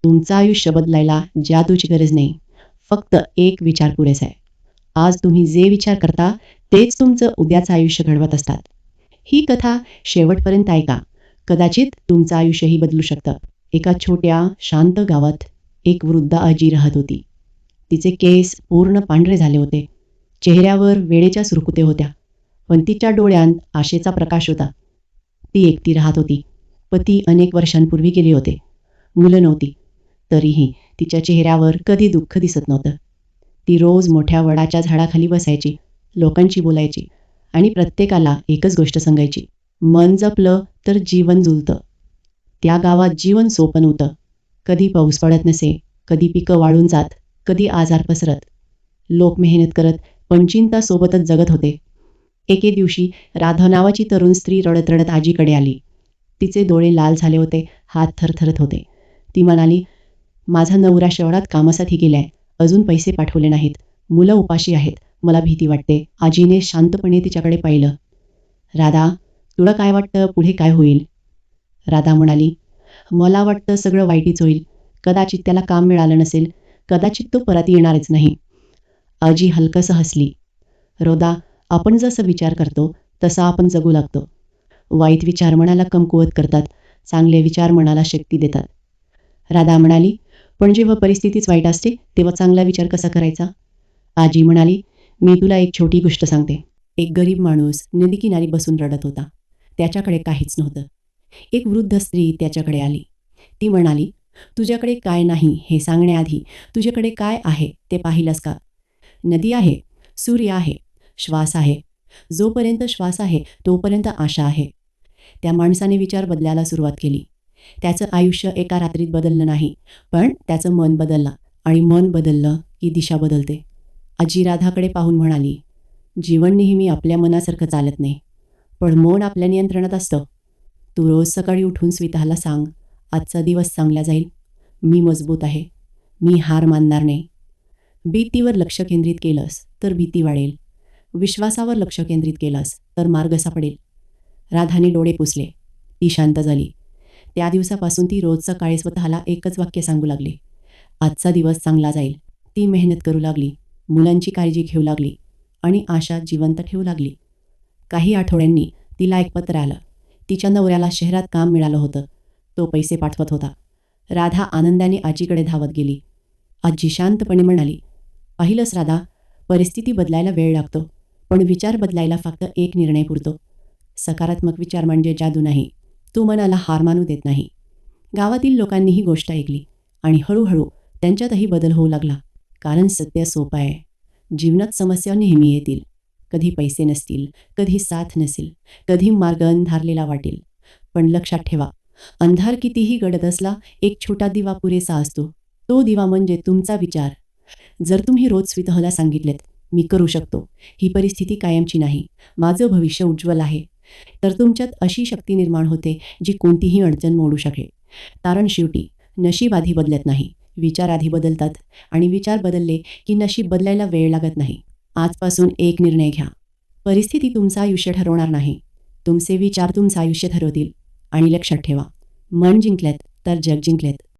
तुमचं आयुष्य बदलायला जादूची गरज नाही. फक्त एक विचार पुरेसा आहे. आज तुम्ही जे विचार करता तेच तुमचं उद्याचं आयुष्य घडवत असतात. ही कथा शेवटपर्यंत ऐका. कदाचित तुमचं आयुष्यही बदलू शकतं. एका छोट्या शांत गावात एक वृद्ध आजी राहत होती. तिचे केस पूर्ण पांढरे झाले होते. चेहऱ्यावर वेळेच्या सुरकुते होत्या, पण तिच्या डोळ्यांत आशेचा प्रकाश होता. ती एकटी राहत होती. पती अनेक वर्षांपूर्वी गेले होते. मुलं नव्हती. तरीही तिच्या चेहऱ्यावर कधी दुःख दिसत नव्हतं. ती रोज मोठ्या वडाच्या झाडाखाली बसायची, लोकांशी बोलायची आणि प्रत्येकाला एकच गोष्ट सांगायची, मन जपलं तर जीवन जुळतं. त्या गावात जीवन सोपं नव्हतं. कधी पाऊस पडत नसे, कधी पिकं वाळून जात, कधी आजार पसरत. लोक मेहनत करत पण चिंता सोबतच जगत होते. एके दिवशी राधा नावाची तरुण स्त्री रडत रडत आजीकडे आली. तिचे डोळे लाल झाले होते, हात थरथरत होते. ती म्हणाली, माझा नवरा शहरात कामासाठी गेलाय, अजून पैसे पाठवले नाहीत, मुलं उपाशी आहेत, मला भीती वाटते. आजीने शांतपणे तिच्याकडे पाहिलं. राधा, तुला काय वाटतं पुढे काय होईल? राधा म्हणाली, मला वाटतं सगळं वाईटच होईल. कदाचित त्याला काम मिळालं नसेल, कदाचित तो परत येणारच नाही. आजी हलकसं हसली. राधा, आपण जसं विचार करतो तसा आपण जगू लागतो. वाईट विचार मनाला कमकुवत करतात, चांगले विचार मनाला शक्ती देतात. राधा म्हणाली, पण जेव्हा परिस्थितीच वाईट असते तेव्हा चांगला विचार कसा करायचा? आजी म्हणाली, मी तुला एक छोटी गोष्ट सांगते. एक गरीब माणूस नदीकिनारी बसून रडत होता. त्याच्याकडे काहीच नव्हतं. एक वृद्ध स्त्री त्याच्याकडे आली. ती म्हणाली, तुझ्याकडे काय नाही हे सांगण्याआधी तुझ्याकडे काय आहे ते पाहिलंस का? नदी आहे, सूर्य आहे, श्वास आहे. जोपर्यंत श्वास आहे तोपर्यंत आशा आहे. त्या माणसाने विचार बदलायला सुरुवात केली. त्याचं आयुष्य एका रात्रीत बदललं नाही, पण त्याचं मन बदललं आणि मन बदललं की दिशा बदलते. आजी राधाकडे पाहून म्हणाली, जीवन नेहमी आपल्या मनासारखं चालत नाही, पण मन आपल्या नियंत्रणात असतं. तू रोज सकाळी उठून स्वतःला सांग, आजचा दिवस चांगला जाईल, मी मजबूत आहे, मी हार मानणार नाही. भीतीवर लक्ष केंद्रित केलंस तर भीती वाढेल. विश्वासावर लक्ष केंद्रित केलंस तर मार्ग सापडेल. राधाने डोळे पुसले. ती शांत झाली. त्या दिवसापासून ती रोज सकाळी स्वतःला एकच वाक्य सांगू लागली, आजचा दिवस चांगला जाईल. ती मेहनत करू लागली, मुलांची काळजी घेऊ लागली आणि आशा जिवंत ठेवू लागली. काही आठवड्यांनी तिला एक पत्र आलं. तिच्या नवऱ्याला शहरात काम मिळालं होतं. तो पैसे पाठवत होता. राधा आनंदाने आजीकडे धावत गेली. आजी शांतपणे म्हणाली, पाहिलंस राधा, परिस्थिती बदलायला वेळ लागतो, पण विचार बदलायला फक्त एक निर्णय पुरतो. सकारात्मक विचार म्हणजे जादू नाही, तो मनाला हार मानू देत नाही. गावातील लोकांनी ही गोष्ट ऐकली आणि हळूहळू त्यांच्यातही बदल होऊ लागला. कारण सत्य सोपं आहे. जीवनात समस्या नेहमी येतील. कधी पैसे नसतील, कधी साथ नसेल, कधी मार्ग अंधारलेला वाटेल. पण लक्षात ठेवा, अंधार कितीही गडद असला, एक छोटा दिवा पुरेसा असतो. तो दिवा म्हणजे तुमचा विचार. जर तुम्ही रोज स्वतःला सांगितलेत, मी करू शकतो, ही परिस्थिती कायमची नाही, माझं भविष्य उज्ज्वल आहे, तर तुमच्यात अशी शक्ती निर्माण होते जी कोणतीही अडचण मोडू शकेल. कारण शेवटी नशीब आधी बदलत नाही, विचार आधी बदलतात आणि विचार बदलले की नशीब बदलायला वेळ लागत नाही. आजपासून एक निर्णय घ्या. परिस्थिती तुमचं आयुष्य ठरवणार नाही, तुमचे विचार तुमचं आयुष्य ठरवतील. आणि लक्षात ठेवा, मन जिंकलेत तर जग जिंकलेत.